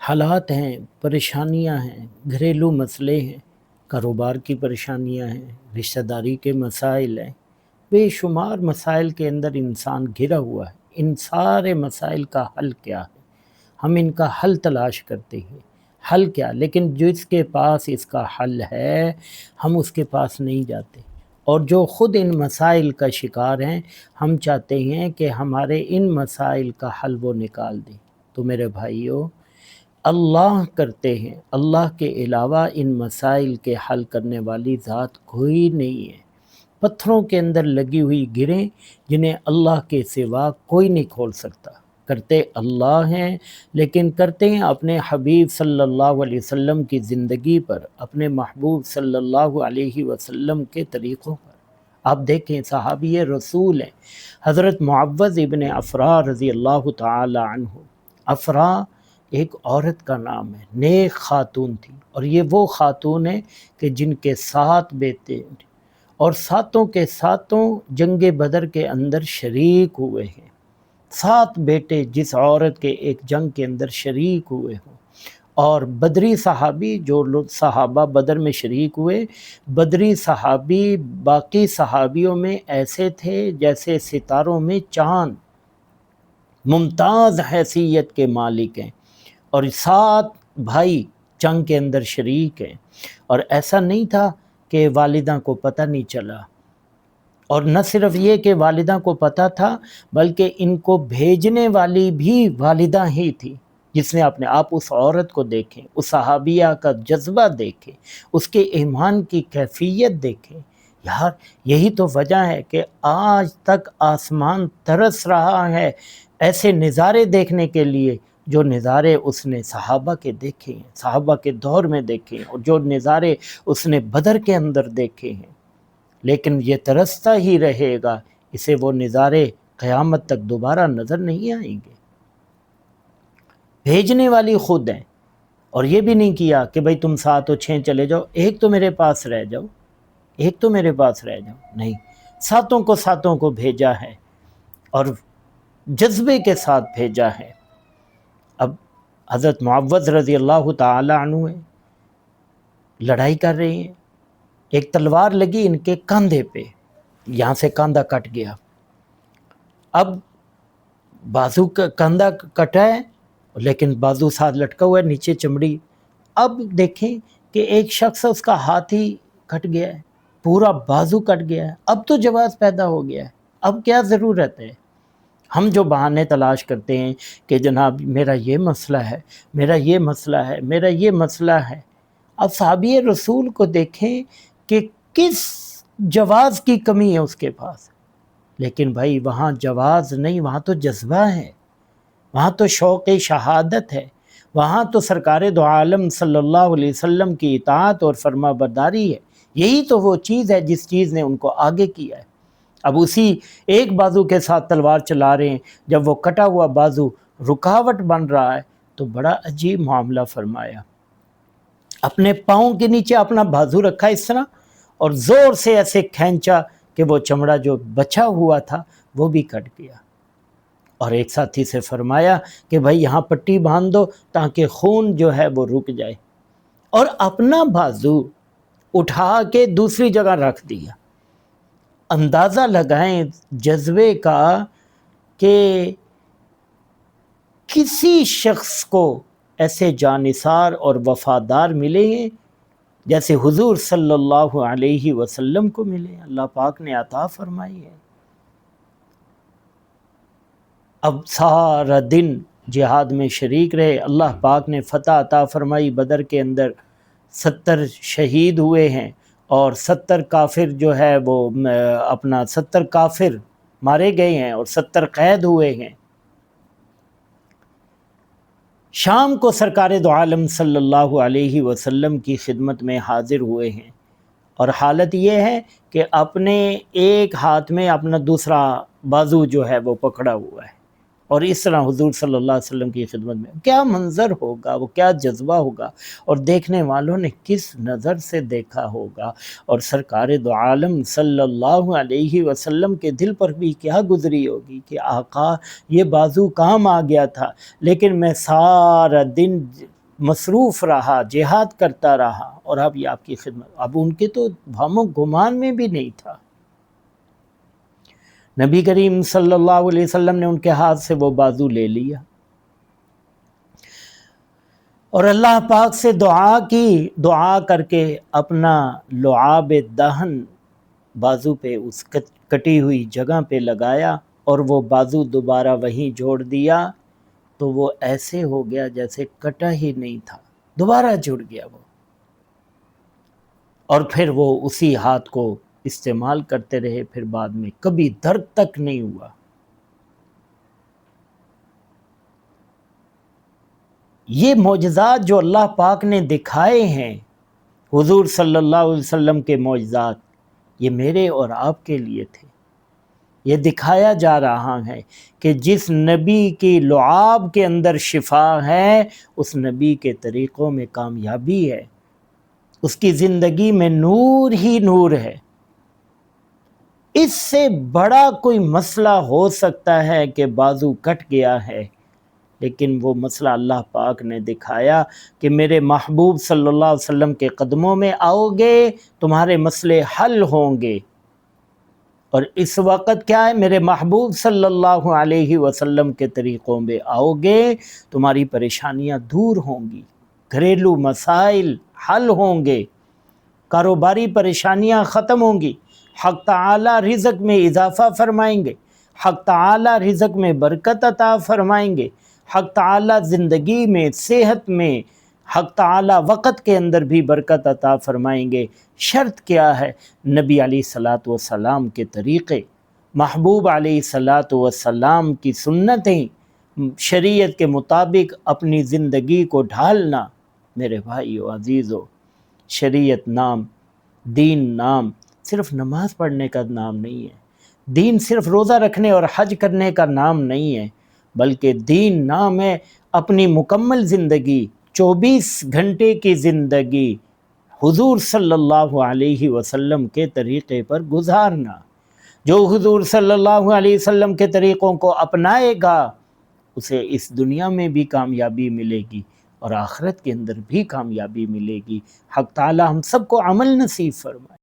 حالات ہیں، پریشانیاں ہیں، گھریلو مسئلے ہیں، کاروبار کی پریشانیاں ہیں، رشتہ داری کے مسائل ہیں، بے شمار مسائل کے اندر انسان گھرا ہوا ہے۔ ان سارے مسائل کا حل کیا ہے؟ ہم ان کا حل تلاش کرتے ہیں، حل کیا؟ لیکن جس کے پاس اس کا حل ہے ہم اس کے پاس نہیں جاتے، اور جو خود ان مسائل کا شکار ہیں ہم چاہتے ہیں کہ ہمارے ان مسائل کا حل وہ نکال دیں۔ تو میرے بھائیوں، اللہ کرتے ہیں، اللہ کے علاوہ ان مسائل کے حل کرنے والی ذات کوئی نہیں ہے۔ پتھروں کے اندر لگی ہوئی گریں جنہیں اللہ کے سوا کوئی نہیں کھول سکتا، کرتے اللہ ہیں، لیکن کرتے ہیں اپنے حبیب صلی اللہ علیہ وسلم کی زندگی پر، اپنے محبوب صلی اللہ علیہ وسلم کے طریقوں پر۔ آپ دیکھیں، صحابی رسول ہیں حضرت معوذ ابن افرا رضی اللہ تعالی عنہ۔ افرا ایک عورت کا نام ہے، نیک خاتون تھی، اور یہ وہ خاتون ہے کہ جن کے 7 بیٹے ہیں، اور ساتوں کے ساتوں جنگ بدر کے اندر شریک ہوئے ہیں۔ 7 بیٹے جس عورت کے ایک جنگ کے اندر شریک ہوئے ہوں۔ اور بدری صحابی، جو لوگ صحابہ بدر میں شریک ہوئے، بدری صحابی باقی صحابیوں میں ایسے تھے جیسے ستاروں میں چاند، ممتاز حیثیت کے مالک ہیں، اور 7 بھائی جنگ کے اندر شریک ہیں۔ اور ایسا نہیں تھا کہ والدہ کو پتہ نہیں چلا، اور نہ صرف یہ کہ والدہ کو پتہ تھا، بلکہ ان کو بھیجنے والی بھی والدہ ہی تھی، جس نے آپ اس عورت کو دیکھیں، اس صحابیہ کا جذبہ دیکھیں، اس کے ایمان کی کیفیت دیکھیں۔ یار، یہی تو وجہ ہے کہ آج تک آسمان ترس رہا ہے ایسے نظارے دیکھنے کے لیے، جو نظارے اس نے صحابہ کے دیکھے ہیں، صحابہ کے دور میں دیکھے ہیں، اور جو نظارے اس نے بدر کے اندر دیکھے ہیں۔ لیکن یہ ترستا ہی رہے گا، اسے وہ نظارے قیامت تک دوبارہ نظر نہیں آئیں گے۔ بھیجنے والی خود ہیں، اور یہ بھی نہیں کیا کہ بھئی تم 7 و 6 چلے جاؤ، ایک تو میرے پاس رہ جاؤ، ایک تو میرے پاس رہ جاؤ، نہیں، 7 کو بھیجا ہے، اور جذبے کے ساتھ بھیجا ہے۔ اب حضرت معوذ رضی اللہ تعالی عنہ لڑائی کر رہے ہیں، ایک تلوار لگی ان کے کاندھے پہ، یہاں سے کاندھا کٹ گیا۔ اب بازو کا کاندھا کٹا ہے، لیکن بازو ساتھ لٹکا ہوا ہے، نیچے چمڑی۔ اب دیکھیں کہ ایک شخص اس کا ہاتھ ہی کٹ گیا ہے، پورا بازو کٹ گیا ہے۔ اب تو جواز پیدا ہو گیا ہے، اب کیا ضرورت ہے؟ ہم جو بہانے تلاش کرتے ہیں کہ جناب میرا یہ مسئلہ ہے، میرا یہ مسئلہ ہے، میرا یہ مسئلہ ہے۔ اب صحابی رسول کو دیکھیں کہ کس جواز کی کمی ہے اس کے پاس، لیکن بھائی وہاں جواز نہیں، وہاں تو جذبہ ہے، وہاں تو شوق شہادت ہے، وہاں تو سرکار دو عالم صلی اللہ علیہ وسلم کی اطاعت اور فرما برداری ہے۔ یہی تو وہ چیز ہے جس چیز نے ان کو آگے کیا ہے۔ اب اسی ایک بازو کے ساتھ تلوار چلا رہے ہیں، جب وہ کٹا ہوا بازو رکاوٹ بن رہا ہے تو بڑا عجیب معاملہ فرمایا۔ اپنے پاؤں کے نیچے اپنا بازو رکھا اس طرح، اور زور سے ایسے کھینچا کہ وہ چمڑا جو بچا ہوا تھا وہ بھی کٹ گیا۔ اور ایک ساتھی سے فرمایا کہ بھائی یہاں پٹی باندھ دو تاکہ خون جو ہے وہ رک جائے، اور اپنا بازو اٹھا کے دوسری جگہ رکھ دیا۔ اندازہ لگائیں جذبے کا کہ کسی شخص کو ایسے جانثار اور وفادار ملے ہیں جیسے حضور صلی اللہ علیہ وسلم کو ملے، اللہ پاک نے عطا فرمائی ہے۔ اب سارا دن جہاد میں شریک رہے، اللہ پاک نے فتح عطا فرمائی، بدر کے اندر 70 شہید ہوئے ہیں، اور 70 کافر جو ہے وہ 70 کافر مارے گئے ہیں، اور 70 قید ہوئے ہیں۔ شام کو سرکار دو عالم صلی اللہ علیہ وسلم کی خدمت میں حاضر ہوئے ہیں، اور حالت یہ ہے کہ اپنے ایک ہاتھ میں اپنا دوسرا بازو جو ہے وہ پکڑا ہوا ہے، اور اس طرح حضور صلی اللہ علیہ وسلم کی خدمت میں کیا منظر ہوگا، وہ کیا جذبہ ہوگا، اور دیکھنے والوں نے کس نظر سے دیکھا ہوگا، اور سرکار دو عالم صلی اللہ علیہ وسلم کے دل پر بھی کیا گزری ہوگی کہ آقا یہ بازو کام آ گیا تھا، لیکن میں سارا دن مصروف رہا، جہاد کرتا رہا، اور اب یہ آپ کی خدمت. اب ان کے تو ہم گمان میں بھی نہیں تھا. نبی کریم صلی اللہ علیہ وسلم نے ان کے ہاتھ سے وہ بازو لے لیا اور اللہ پاک سے دعا کی، دعا کر کے اپنا لعاب دہن بازو پہ اس کٹی ہوئی جگہ پہ لگایا اور وہ بازو دوبارہ وہیں جوڑ دیا تو وہ ایسے ہو گیا جیسے کٹا ہی نہیں تھا، دوبارہ جڑ گیا وہ. اور پھر وہ اسی ہاتھ کو استعمال کرتے رہے، پھر بعد میں کبھی درد تک نہیں ہوا. یہ معجزات جو اللہ پاک نے دکھائے ہیں، حضور صلی اللہ علیہ وسلم کے معجزات، یہ میرے اور آپ کے لیے تھے. یہ دکھایا جا رہا ہے کہ جس نبی کی لعاب کے اندر شفا ہے، اس نبی کے طریقوں میں کامیابی ہے، اس کی زندگی میں نور ہی نور ہے. اس سے بڑا کوئی مسئلہ ہو سکتا ہے کہ بازو کٹ گیا ہے، لیکن وہ مسئلہ اللہ پاک نے دکھایا کہ میرے محبوب صلی اللہ علیہ وسلم کے قدموں میں آؤ گے، تمہارے مسئلے حل ہوں گے. اور اس وقت کیا ہے، میرے محبوب صلی اللہ علیہ وسلم کے طریقوں میں آؤ گے، تمہاری پریشانیاں دور ہوں گی، گھریلو مسائل حل ہوں گے، کاروباری پریشانیاں ختم ہوں گی. حق تعالی رزق میں اضافہ فرمائیں گے، حق تعالی رزق میں برکت عطا فرمائیں گے، حق تعالی زندگی میں، صحت میں، حق تعالی وقت کے اندر بھی برکت عطا فرمائیں گے. شرط کیا ہے؟ نبی علیہ الصلاۃ والسلام کے طریقے، محبوب علیہ الصلاۃ والسلام کی سنتیں، شریعت کے مطابق اپنی زندگی کو ڈھالنا. میرے بھائیو عزیزو، شریعت نام، دین نام صرف نماز پڑھنے کا نام نہیں ہے، دین صرف روزہ رکھنے اور حج کرنے کا نام نہیں ہے، بلکہ دین نام ہے اپنی مکمل زندگی، 24 گھنٹے کی زندگی حضور صلی اللہ علیہ وسلم کے طریقے پر گزارنا. جو حضور صلی اللہ علیہ وسلم کے طریقوں کو اپنائے گا اسے اس دنیا میں بھی کامیابی ملے گی اور آخرت کے اندر بھی کامیابی ملے گی. حق تعالی ہم سب کو عمل نصیب فرمائے.